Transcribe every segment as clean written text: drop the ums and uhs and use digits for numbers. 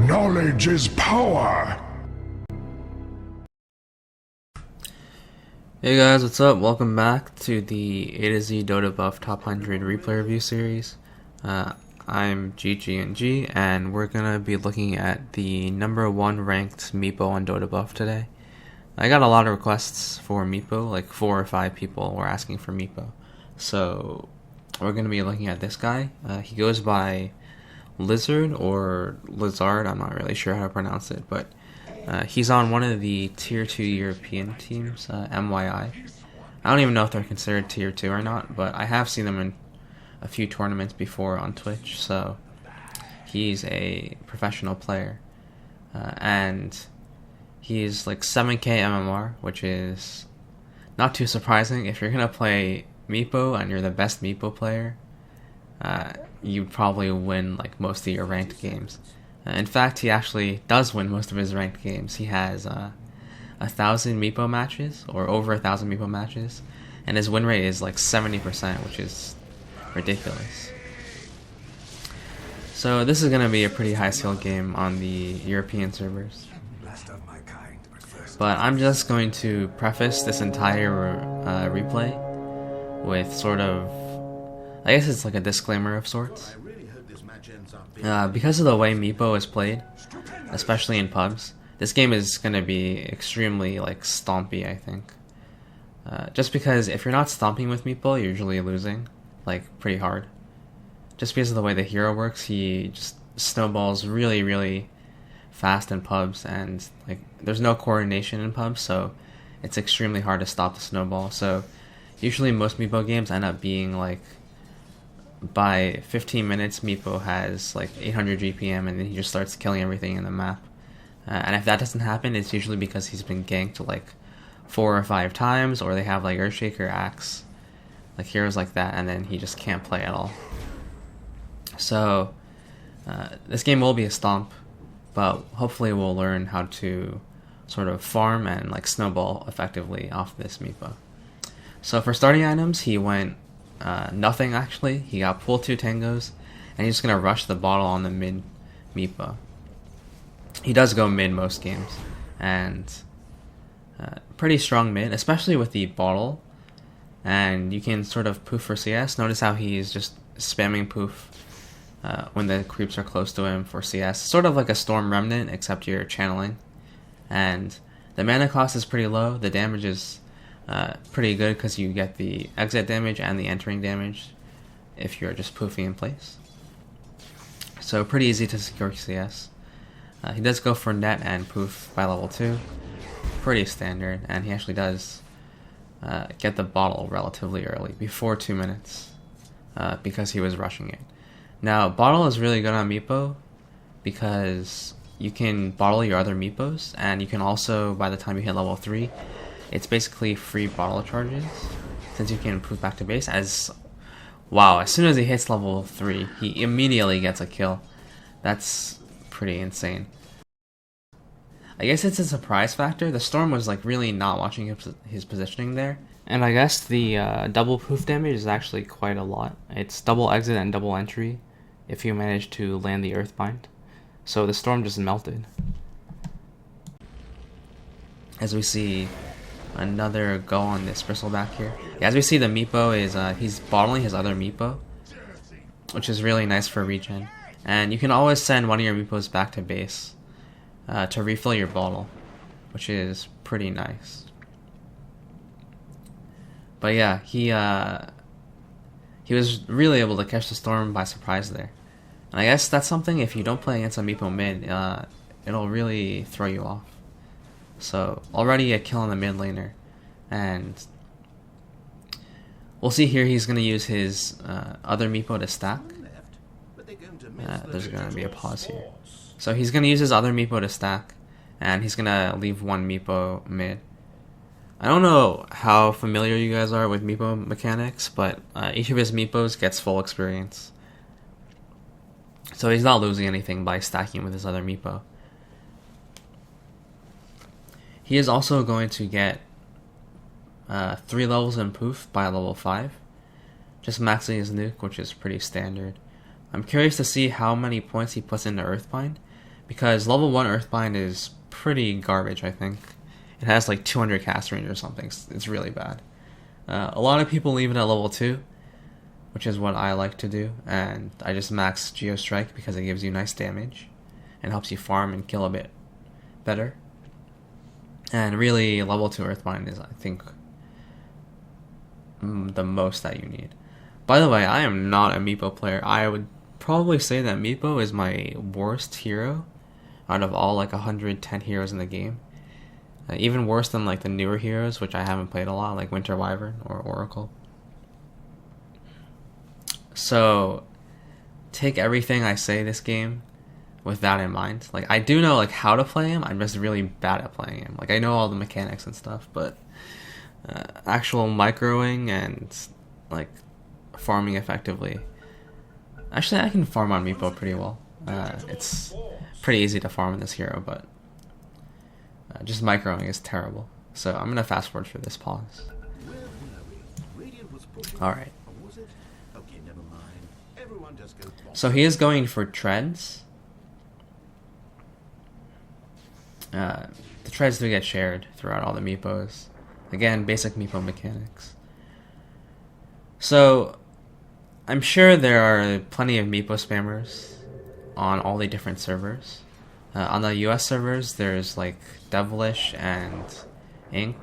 Knowledge is power! Hey guys, what's up? Welcome back to the A to Z Dotabuff Top 100 Replay Review Series. I'm GGNG, and we're gonna be looking at the #1 ranked Meepo on Dotabuff today. I got a lot of requests for Meepo, like 4 or 5 people were asking for Meepo. So we're gonna be looking at this guy. He goes by Lizard or Lizzard, I'm not really sure how to pronounce it, but he's on one of the Tier 2 European teams, mYi. I don't even know if they're considered Tier 2 or not, but I have seen them in a few tournaments before on Twitch, so he's a professional player. And he's like 7k MMR, which is not too surprising. If you're going to play Meepo and you're the best Meepo player, you probably win like most of your ranked games. In fact, he actually does win most of his ranked games. He has 1,000 Meepo matches, or over 1,000 Meepo matches, and his win rate is like 70%, which is ridiculous. So this is going to be a pretty high skill game on the European servers. But I'm just going to preface this entire replay with sort of, I guess it's like a disclaimer of sorts. Because of the way Meepo is played, especially in pubs, this game is going to be extremely like stompy, I think. Just because if you're not stomping with Meepo, you're usually losing, like pretty hard. Just because of the way the hero works, he just snowballs really, really fast in pubs, and like there's no coordination in pubs, so it's extremely hard to stop the snowball. So usually most Meepo games end up being like, by 15 minutes Meepo has like 800 GPM, and then he just starts killing everything in the map. And if that doesn't happen, it's usually because he's been ganked like 4 or 5 times, or they have like Earthshaker, Axe, like heroes like that, and then he just can't play at all. So this game will be a stomp, but hopefully we'll learn how to sort of farm and like snowball effectively off this Meepo. So for starting items, he went nothing actually. He got pull 2 tangos, and he's just gonna rush the bottle on the mid Meepo. He does go mid most games, and pretty strong mid, especially with the bottle. And you can sort of poof for CS. Notice how he's just spamming poof when the creeps are close to him for CS. Sort of like a Storm Remnant, except you're channeling. And the mana cost is pretty low. The damage is pretty good because you get the exit damage and the entering damage if you're just poofing in place. So pretty easy to secure CS. He does go for net and poof by level 2. Pretty standard, and he actually does get the bottle relatively early, before 2 minutes, because he was rushing it. Now, bottle is really good on Meepo because you can bottle your other Meepos, and you can also, by the time you hit level 3, it's basically free bottle charges, since you can poof back to base. As soon as he hits level 3, he immediately gets a kill. That's pretty insane. I guess it's a surprise factor. The Storm was like really not watching his positioning there, and I guess the double poof damage is actually quite a lot. It's double exit and double entry if you manage to land the Earthbind. So the Storm just melted. As we see another go on this bristleback here. As we see, the Meepo is he's bottling his other Meepo, which is really nice for regen. And you can always send one of your Meepos back to base to refill your bottle, which is pretty nice. But yeah, he was really able to catch the Storm by surprise there. And I guess that's something, if you don't play against a Meepo mid, it'll really throw you off. So already a kill on the mid laner, and we'll see here he's going to use his other Meepo to stack. There's going to be a pause here. So he's going to use his other Meepo to stack, and he's going to leave one Meepo mid. I don't know how familiar you guys are with Meepo mechanics, but each of his Meepos gets full experience. So he's not losing anything by stacking with his other Meepo. He is also going to get 3 levels in poof by level 5, just maxing his nuke, which is pretty standard. I'm curious to see how many points he puts into Earthbind, because level 1 Earthbind is pretty garbage, I think. It has like 200 cast range or something. It's really bad. A lot of people leave it at level 2, which is what I like to do, and I just max Geostrike because it gives you nice damage and helps you farm and kill a bit better. And really, level 2 Earthbind is, I think, the most that you need. By the way, I am not a Meepo player. I would probably say that Meepo is my worst hero out of all like 110 heroes in the game. Even worse than like the newer heroes, which I haven't played a lot, like Winter Wyvern or Oracle. So take everything I say this game with that in mind. Like, I do know like how to play him. I'm just really bad at playing him. Like, I know all the mechanics and stuff, but actual microing and like farming effectively. Actually, I can farm on Meepo pretty well. It's pretty easy to farm in this hero, but just microing is terrible. So I'm gonna fast forward through this pause. Alright. So he is going for treads. The treads do get shared throughout all the Meepos. Again, basic Meepo mechanics. So I'm sure there are plenty of Meepo spammers on all the different servers. On the US servers, there's like Devilish and Ink.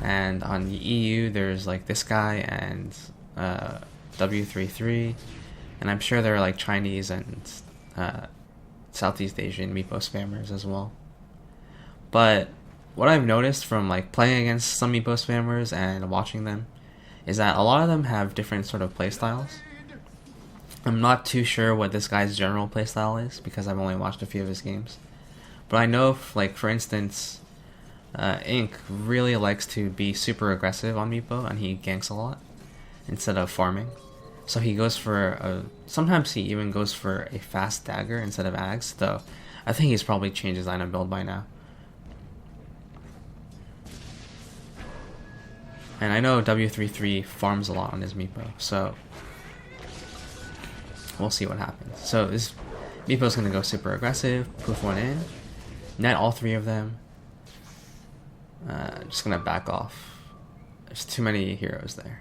And on the EU, there's like this guy and W33. And I'm sure there are like Chinese and Southeast Asian Meepo spammers as well. But what I've noticed from like playing against some Meepo spammers and watching them is that a lot of them have different sort of playstyles. I'm not too sure what this guy's general playstyle is because I've only watched a few of his games. But I know, like for instance, Ink really likes to be super aggressive on Meepo, and he ganks a lot instead of farming. So he goes for sometimes he even goes for a fast dagger instead of Ags, though I think he's probably changed his item build by now. And I know W33 farms a lot on his Meepo, so we'll see what happens. So this Meepo's gonna go super aggressive, poof one in, net all three of them. Just gonna back off. There's too many heroes there.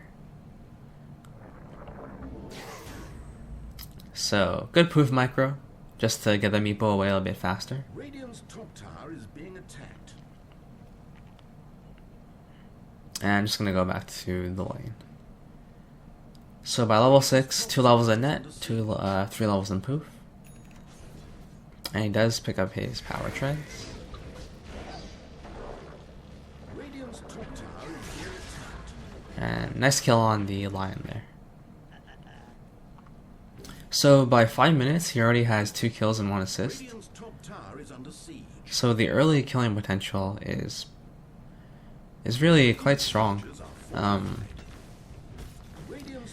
So good poof micro, just to get the Meepo away a little bit faster. Radiant's top tower is being attacked. And I'm just gonna go back to the lane. So by level 6, 2 levels in net, 3 levels in poof. And he does pick up his power treads. Radiant's top tower is being attacked. And nice kill on the lion there. So by 5 minutes, he already has 2 kills and 1 assist. Radiant's top tower is under siege. So the early killing potential is really quite strong.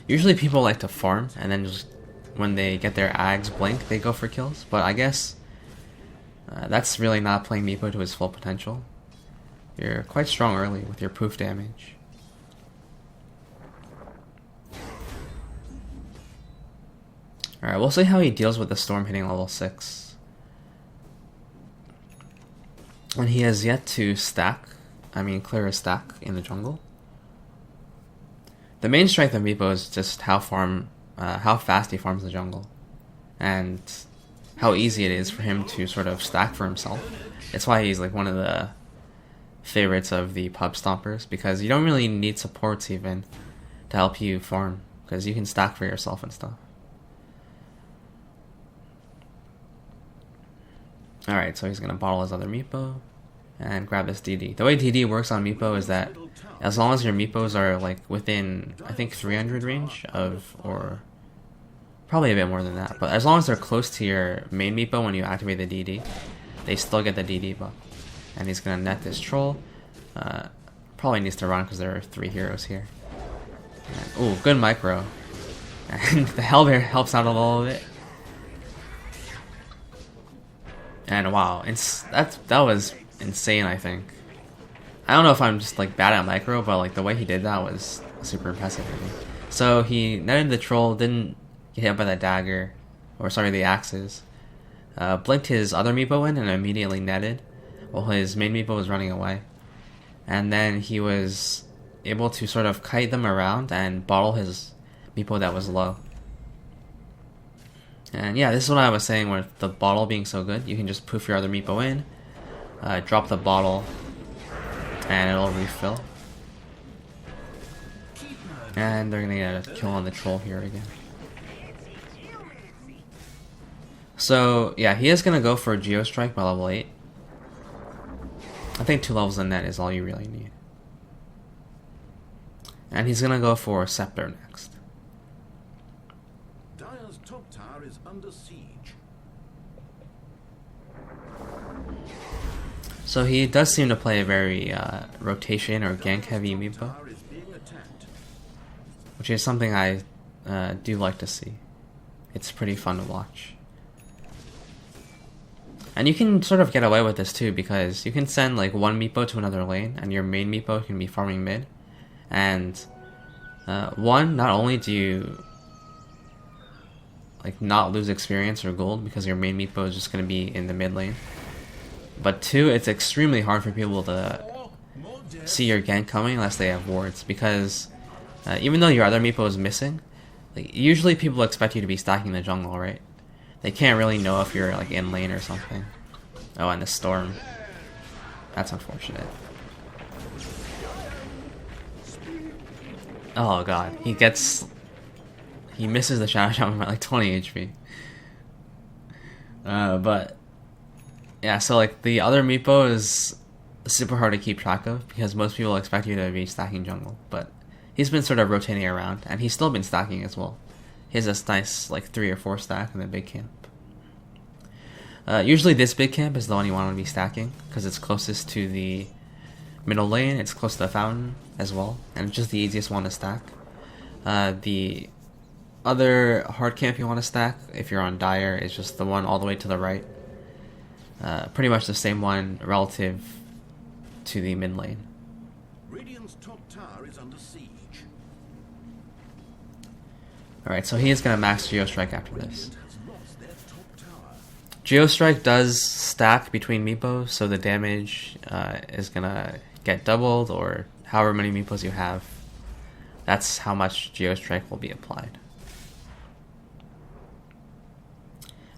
Usually people like to farm and then just when they get their Ags blink, they go for kills. But I guess that's really not playing Meepo to his full potential. You're quite strong early with your poof damage. Alright, we'll see how he deals with the storm hitting level 6. And he has yet to clear a stack in the jungle. The main strength of Meepo is just how fast he farms the jungle. And how easy it is for him to sort of stack for himself. It's why he's like one of the favorites of the pub stompers, because you don't really need supports even to help you farm, because you can stack for yourself and stuff. Alright, so he's going to bottle his other Meepo and grab this DD. The way DD works on Meepo is that as long as your Meepos are like within, I think 300 range of, or probably a bit more than that, but as long as they're close to your main Meepo when you activate the DD, they still get the DD buff. And he's going to net this troll. Probably needs to run because there are 3 heroes here. Ooh, good micro. And the Hellbear helps out a little bit. And wow, that was insane, I think. I don't know if I'm just like bad at micro, but like the way he did that was super impressive for me. So he netted the troll, didn't get hit by that dagger, or sorry, the axes. blinked his other Meepo in and immediately netted while his main Meepo was running away. And then he was able to sort of kite them around and bottle his Meepo that was low. And yeah, this is what I was saying with the bottle being so good. You can just poof your other Meepo in, drop the bottle, and it'll refill. And they're gonna get a kill on the troll here again. So yeah, he is gonna go for Geostrike by level 8. I think 2 levels in net is all you really need. And he's gonna go for Scepter next. Dire's top tower is under siege. So he does seem to play a very rotation or gank heavy Meepo, Tower is being attacked. which is something I do like to see. It's pretty fun to watch. And you can sort of get away with this too, because you can send like one Meepo to another lane and your main Meepo can be farming mid. And not only do you like not lose experience or gold because your main Meepo is just going to be in the mid lane, but 2, it's extremely hard for people to see your gank coming unless they have wards, because even though your other Meepo is missing, like usually people expect you to be stacking the jungle, right? They can't really know if you're like in lane or something. Oh, and the storm. That's unfortunate. Oh god, he misses the shadow shot by like 20 HP. But yeah, so like the other Meepo is super hard to keep track of because most people expect you to be stacking jungle, but he's been sort of rotating around and he's still been stacking as well. He has this nice like 3 or 4 stack in the big camp. Usually this big camp is the one you want to be stacking because it's closest to the middle lane, it's close to the fountain as well, and it's just the easiest one to stack. The other hard camp you want to stack if you're on Dire is just the one all the way to the right. Pretty much the same one relative to the mid lane. Radiant's top tower is under siege. Alright, so he is going to max Geostrike after this. Radiant has lost their top tower. Geostrike does stack between Meepos, so the damage is going to get doubled, or however many Meepos you have. That's how much Geostrike will be applied.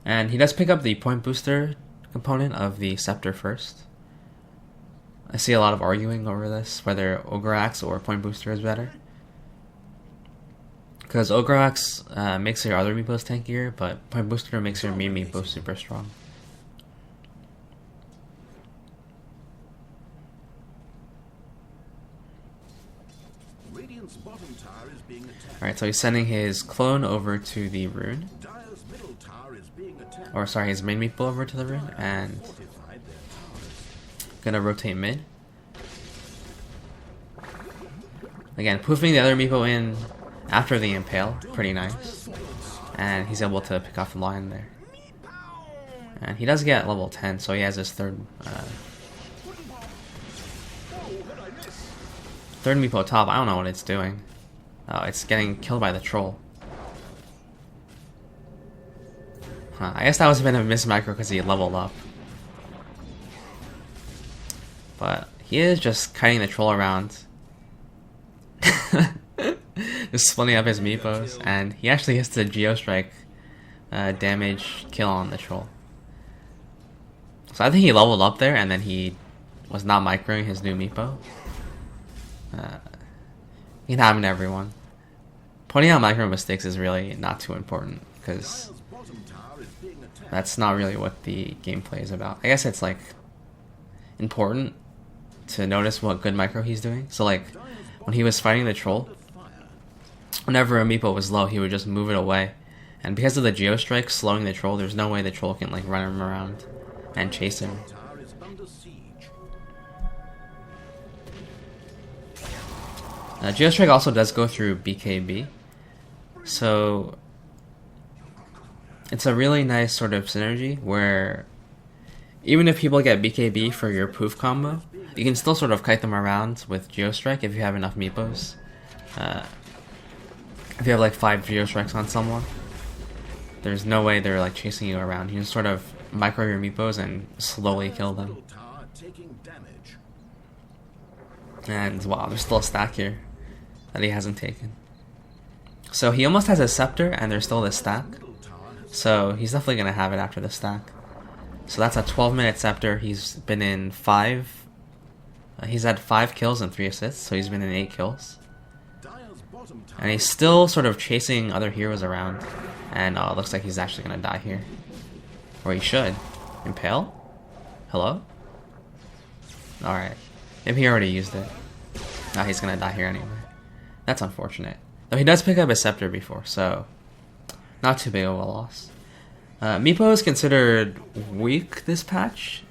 And he does pick up the point booster component of the Scepter first. I see a lot of arguing over this, whether Ogre Axe or point booster is better. Because Ogre Axe makes your other Meepos tankier, but point booster makes your main Meepo super strong. Radiant's bottom tower is being attacked. Alright, so he's sending his clone over to the rune. Dire's middle tower is being attacked. Or sorry, his main Meepo over to the rune, and Fortified their towers. gonna rotate mid. Again, poofing the other Meepo in after the impale, pretty nice. And he's able to pick off the line there. And he does get level 10, so he has his third Meepo top. I don't know what it's doing. Oh, it's getting killed by the troll. I guess that was a bit of a miss micro because he leveled up. But he is just kiting the troll around. Just splitting up his Meepos, and he actually gets the Geostrike damage kill on the troll. So I think he leveled up there, and then he was not microing his new Meepo. It can happen to everyone. Pointing out micro mistakes is really not too important, because Dire's bottom tower is being attacked. that's not really what the gameplay is about. I guess it's like important to notice what good micro he's doing. So like when he was fighting the troll, whenever a Meepo was low, he would just move it away. And because of the Geostrike slowing the troll, there's no way the troll can like run him around and chase him. Tower is under siege. Geostrike also does go through BKB, so it's a really nice sort of synergy where even if people get BKB for your poof combo, you can still sort of kite them around with Geostrike if you have enough Meepos. If you have like 5 Geostrikes on someone, there's no way they're like chasing you around. You can sort of micro your Meepos and slowly kill them. Middle tower taking damage. And wow, there's still a stack here that he hasn't taken. So he almost has a scepter and there's still this stack. Middle tower has So he's definitely going to have it after the stack. So that's a 12-minute scepter. He's been in 5... he's had 5 kills and 3 assists, so he's been in 8 kills. Dire's bottom tower. And he's still sort of chasing other heroes around. And it looks like he's actually going to die here. Or he should. Impale? Hello? Alright. Maybe he already used it. Now he's going to die here anyway. That's unfortunate. Though he does pick up his scepter before, so not too big of a loss. Meepo is considered weak this patch.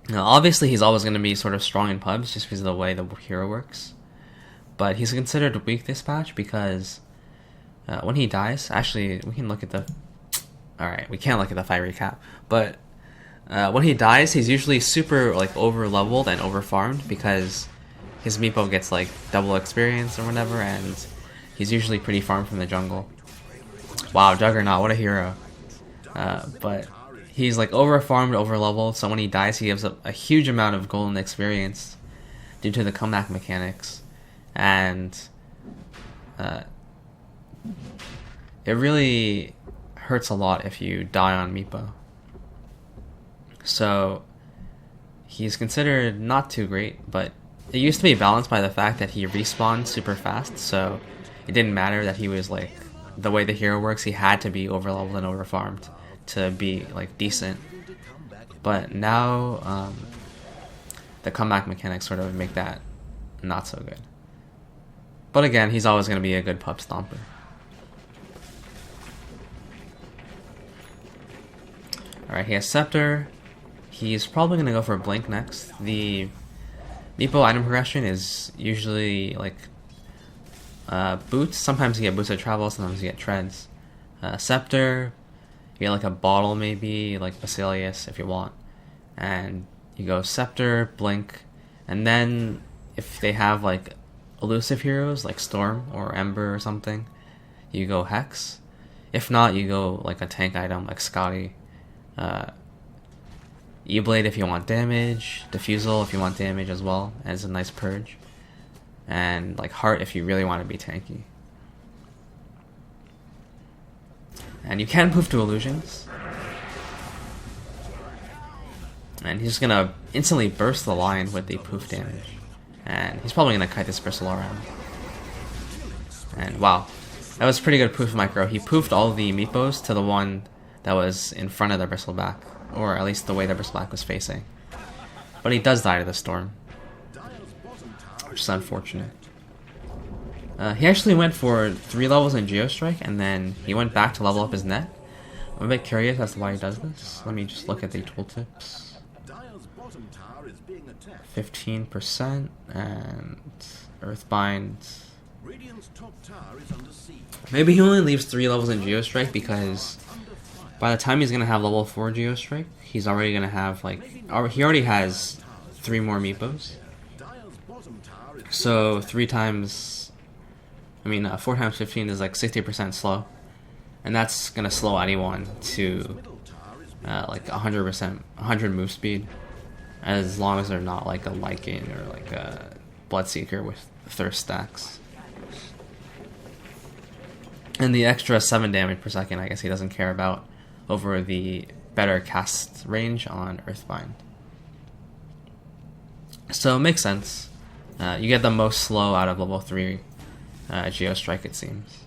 Now, obviously, he's always going to be sort of strong in pubs just because of the way the hero works. But he's considered weak this patch because when he dies, actually, we can look at the... Alright, we can't look at the fight recap. But when he dies, he's usually super like over-leveled and over-farmed because his Meepo gets like double experience or whatever, and he's usually pretty farmed from the jungle. Wow, Juggernaut, what a hero. But he's like over-farmed, over-leveled, so when he dies, he gives up a huge amount of golden experience due to the comeback mechanics. And it really hurts a lot if you die on Meepo. So he's considered not too great, but it used to be balanced by the fact that he respawned super fast, so it didn't matter that he was like, the way the hero works, he had to be over-leveled and over-farmed to be like decent. But now the comeback mechanics sort of make that not so good. But again, he's always going to be a good pub stomper. Alright, he has Scepter. He's probably going to go for Blink next. The Meepo item progression is usually like boots. Sometimes you get boots of travel, sometimes you get treads. Scepter, you get like a bottle maybe, like Basilius if you want. And you go Scepter, Blink, and then if they have like elusive heroes like Storm or Ember or something, you go Hex. If not, you go like a tank item like Scotty. E-Blade if you want damage, Diffusal if you want damage as well, as a nice purge, and like Heart if you really want to be tanky. And you can poof to illusions, and he's gonna instantly burst the line with the poof damage, and he's probably gonna kite this bristle around. And wow, that was pretty good poof micro. He poofed all the Meepos to the one that was in front of the bristleback, or at least the way the bristleback was facing. But he does die to the storm, which is unfortunate. He actually went for 3 levels in Geostrike, and then he went back to level up his net. I'm a bit curious as to why he does this. Let me just look at the tooltips. 15% and Earthbind. Maybe he only leaves 3 levels in Geostrike because by the time he's gonna have level 4 Geostrike, he's already gonna have like he already has 3 more Meepos. So 4 times 15 is like 60% slow, and that's gonna slow anyone to like 100%, 100 move speed, as long as they're not like a Lycan or like a Bloodseeker with Thirst stacks. And the extra 7 damage per second, I guess he doesn't care about over the better cast range on Earthbind. So it makes sense. You get the most slow out of level 3 Geostrike, it seems.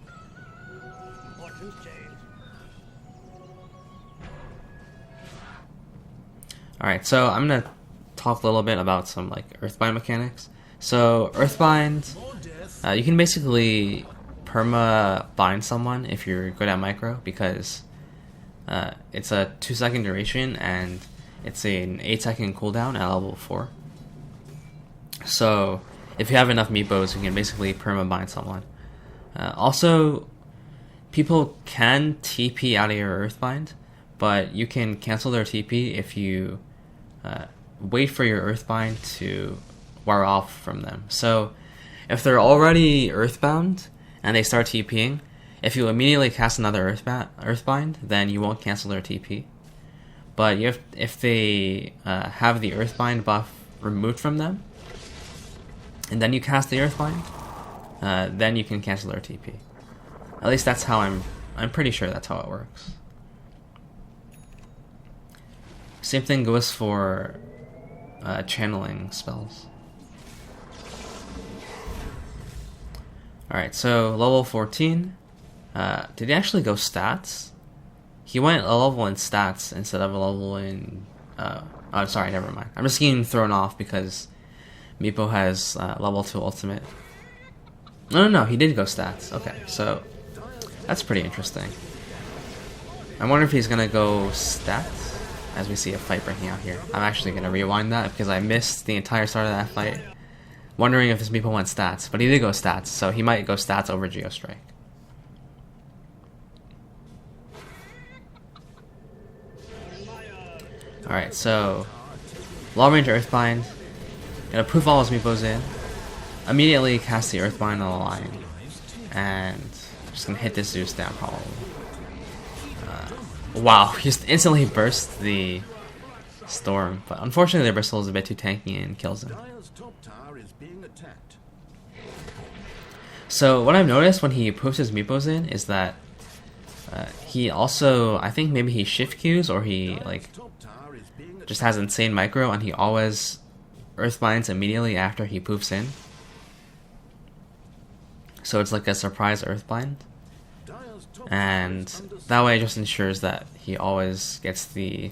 Alright, so I'm going to talk a little bit about some like Earthbind mechanics. So Earthbind, you can basically perma bind someone if you're good at micro, because it's a 2-second duration and it's an 8-second cooldown at level 4. So if you have enough Meepos, you can basically perma bind someone. Also, people can TP out of your Earthbind, but you can cancel their TP if you wait for your Earthbind to wear off from them. So if they're already Earthbound and they start TPing, if you immediately cast another Earthbind, then you won't cancel their TP. but if they have the Earthbind buff removed from them, and then you cast the Earthbind, then you can cancel their TP. At least that's how I'm pretty sure that's how it works. Same thing goes for channeling spells. Alright, so level 14. Did he actually go stats? He went a level in stats instead of a level in... oh, sorry, never mind. I'm just getting thrown off because Meepo has level 2 ultimate. No, he did go stats. Okay, so that's pretty interesting. I wonder if he's gonna go stats as we see a fight breaking out here. I'm actually gonna rewind that because I missed the entire start of that fight, wondering if this Meepo went stats, but he did go stats, so he might go stats over Geostrike. Alright, so long range Earthbind. Gonna poof all his Meepos in. Immediately cast the Earthbind on the line. And just gonna hit this Zeus down probably. Wow, he just instantly burst the Storm. But unfortunately the Bristle is a bit too tanky and kills him. So what I've noticed when he poofs his Meepos in is that he also, I think maybe he shift Qs or he like just has insane micro and he always Earthbinds immediately after he poofs in. So it's like a surprise Earthbind. And that way it just ensures that he always gets the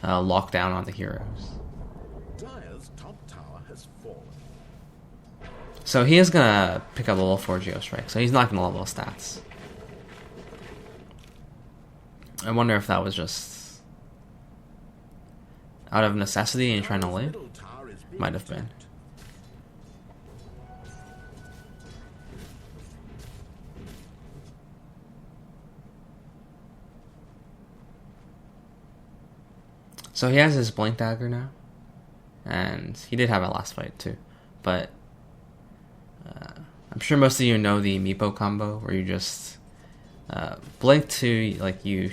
lockdown on the heroes. So he is gonna pick up level 4 Geostrike, so he's not gonna level stats. I wonder if that was just out of necessity and trying to live? Might have been. So he has his Blink Dagger now, and he did have a last fight too, but I'm sure most of you know the Meepo combo where you just blink to, like, you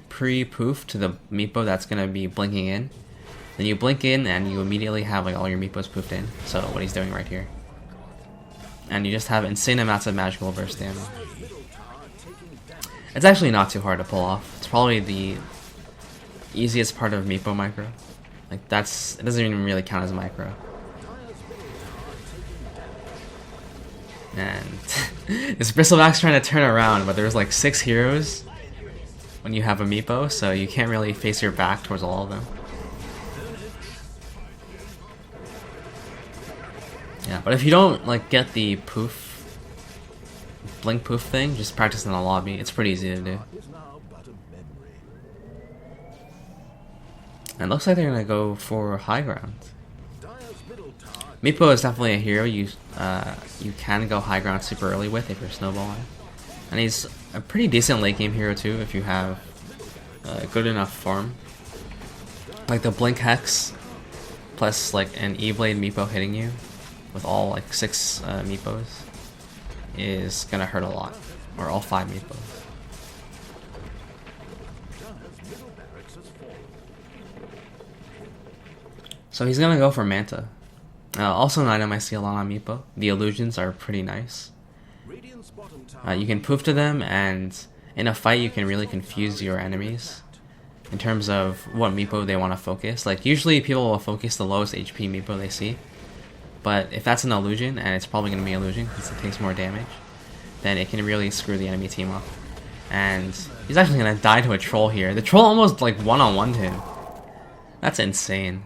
pre-poof to the Meepo that's going to be blinking in, then you blink in and you immediately have like all your Meepos poofed in, so what he's doing right here. And you just have insane amounts of magical burst damage. It's actually not too hard to pull off. It's probably the easiest part of Meepo micro. Like it doesn't even really count as micro. And this Bristleback's trying to turn around, but there's like 6 heroes when you have a Meepo, so you can't really face your back towards all of them. Yeah, but if you don't like get the blink poof thing, just practice in the lobby. It's pretty easy to do. And it looks like they're gonna go for high ground. Meepo is definitely a hero you can go high ground super early with if you're snowballing, and he's a pretty decent late game hero too if you have good enough farm. Like the Blink Hex plus like an E-Blade Meepo hitting you with all like 6 Meepos is gonna hurt a lot, or all 5 Meepos. So he's gonna go for Manta. Also an item I see a lot on Meepo. The illusions are pretty nice. You can poof to them, and in a fight you can really confuse your enemies in terms of what Meepo they want to focus. Like usually people will focus the lowest HP Meepo they see, but if that's an illusion, and it's probably going to be an illusion because it takes more damage, then it can really screw the enemy team up. And he's actually going to die to a troll here. The troll almost like one-on-one'd him. That's insane.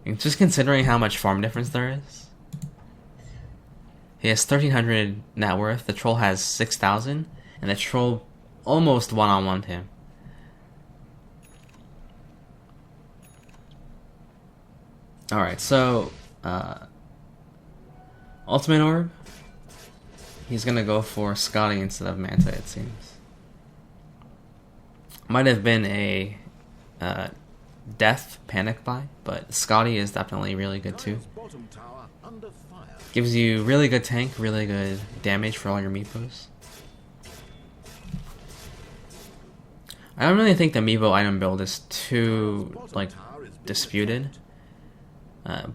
And just considering how much farm difference there is. He has 1,300 net worth, the troll has 6,000, and the troll almost one-on-one'd him. Alright, so Ultimate Orb. He's gonna go for Scotty instead of Manta, it seems. Might have been a death panic buy, but Scotty is definitely really good too. Gives you really good tank, really good damage for all your Meepos. I don't really think the Meepo item build is too like disputed.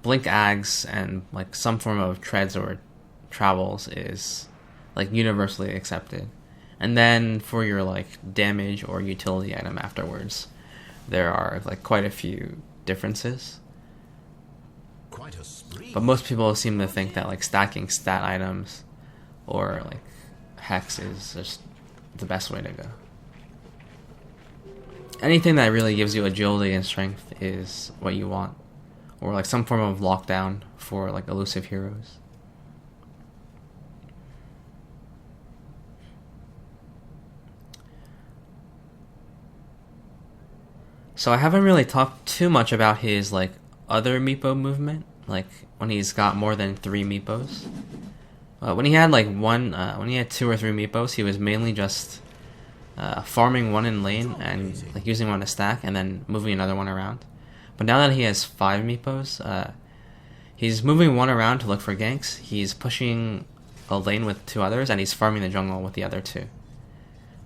Blink Ags and like some form of treads or travels is like universally accepted. And then for your like damage or utility item afterwards, there are like quite a few differences. But most people seem to think that like stacking stat items or like hex is just the best way to go. Anything that really gives you agility and strength is what you want. Or like some form of lockdown for like elusive heroes. So I haven't really talked too much about his like other Meepo movement, like when he's got more than 3 Meepos. When he had like when he had 2 or 3 Meepos, he was mainly just farming one in lane and like using one to stack and then moving another one around. But now that he has 5 Meepos, he's moving one around to look for ganks. He's pushing a lane with 2 others, and he's farming the jungle with the other 2.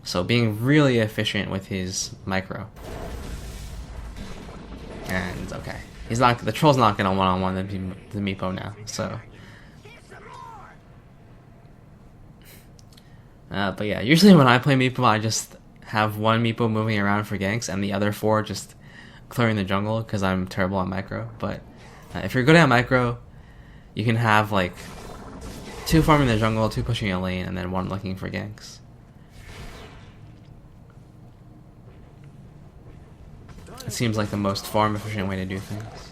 So being really efficient with his micro. And okay, the troll's not gonna one-on-one the Meepo now. So, but yeah, usually when I play Meepo, I just have one Meepo moving around for ganks, and the other 4 just clearing the jungle because I'm terrible at micro. But if you're good at micro, you can have like 2 farming the jungle, 2 pushing a lane, and then 1 looking for ganks. It seems like the most farm efficient way to do things.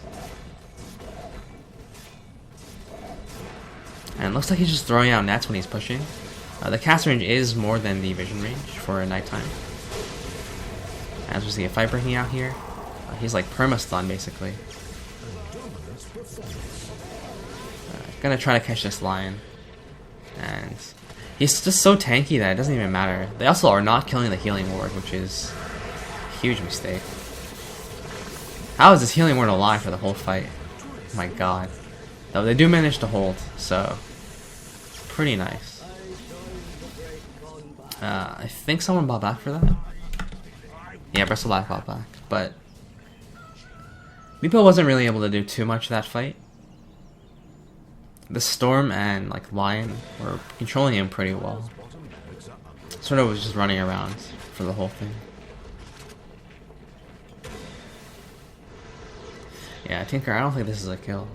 And it looks like he's just throwing out nets when he's pushing. The cast range is more than the vision range for a nighttime. As we see a fight breaking out here. He's like perma-stun basically. Gonna try to catch this lion. And he's just so tanky that it doesn't even matter. They also are not killing the healing ward, which is a huge mistake. How is this healing ward alive for the whole fight? Oh my god. Though they do manage to hold, so pretty nice. I think someone bought back for that. Yeah, Bristol Life bought back, but Meepo wasn't really able to do too much that fight. The Storm and like Lion were controlling him pretty well. Sort of was just running around for the whole thing. Yeah, Tinker, I don't think this is a kill.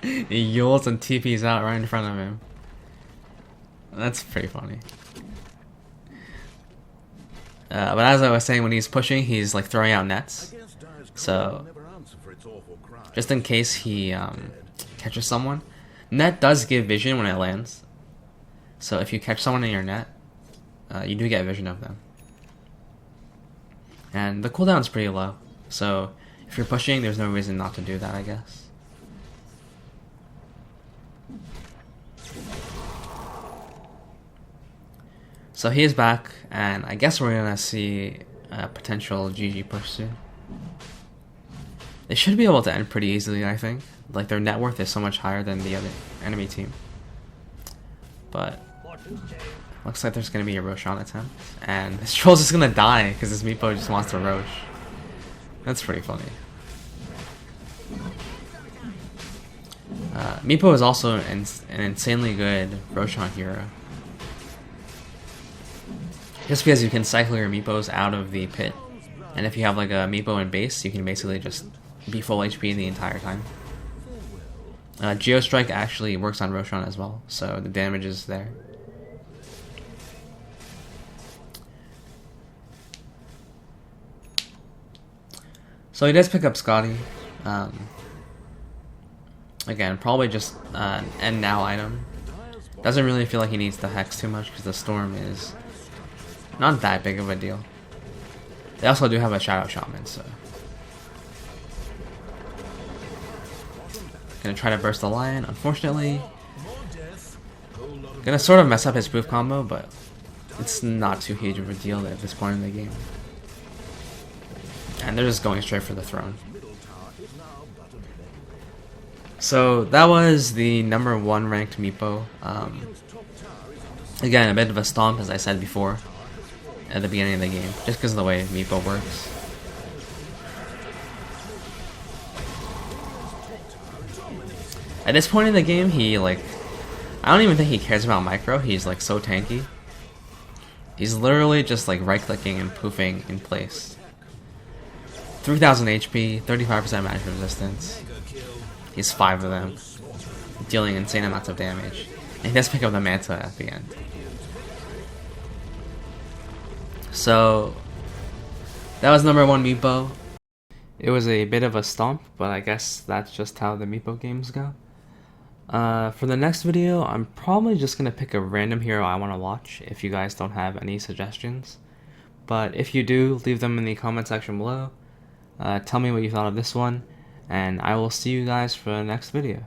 He yulls and TP's out right in front of him. That's pretty funny. But as I was saying, when he's pushing, he's like throwing out nets. So, just in case he catches someone, net does give vision when it lands. So if you catch someone in your net, you do get vision of them. And the cooldown's pretty low. So if you're pushing, there's no reason not to do that, I guess. So he is back, and I guess we're gonna see a potential GG push soon. They should be able to end pretty easily, I think. Like, their net worth is so much higher than the other enemy team. But looks like there's gonna be a Roshan attempt, and this troll's just gonna die because this Meepo just wants to Rosh. That's pretty funny. Meepo is also an insanely good Roshan hero. Just because you can cycle your Meepos out of the pit. And if you have like a Meepo in base, you can basically just be full HP the entire time. Geostrike actually works on Roshan as well, so the damage is there. So he does pick up Scotty. Again, probably just an end now item. Doesn't really feel like he needs the Hex too much because the Storm is not that big of a deal. They also do have a Shadow Shaman, so. Gonna try to burst the Lion, unfortunately. Gonna sort of mess up his proof combo, but it's not too huge of a deal at this point in the game. And they're just going straight for the throne. So that was the #1 ranked Meepo. Again, a bit of a stomp, as I said before. at the beginning of the game, just because of the way Meepo works. At this point in the game, he like, I don't even think he cares about micro. He's like so tanky. He's literally just like right-clicking and poofing in place. 3000 HP, 35% magic resistance. He's 5 of them, dealing insane amounts of damage. And he does pick up the Manta at the end. So, that was number 1 Meepo. It was a bit of a stomp, but I guess that's just how the Meepo games go. For the next video, I'm probably just going to pick a random hero I want to watch if you guys don't have any suggestions. But if you do, leave them in the comment section below. Tell me what you thought of this one, and I will see you guys for the next video.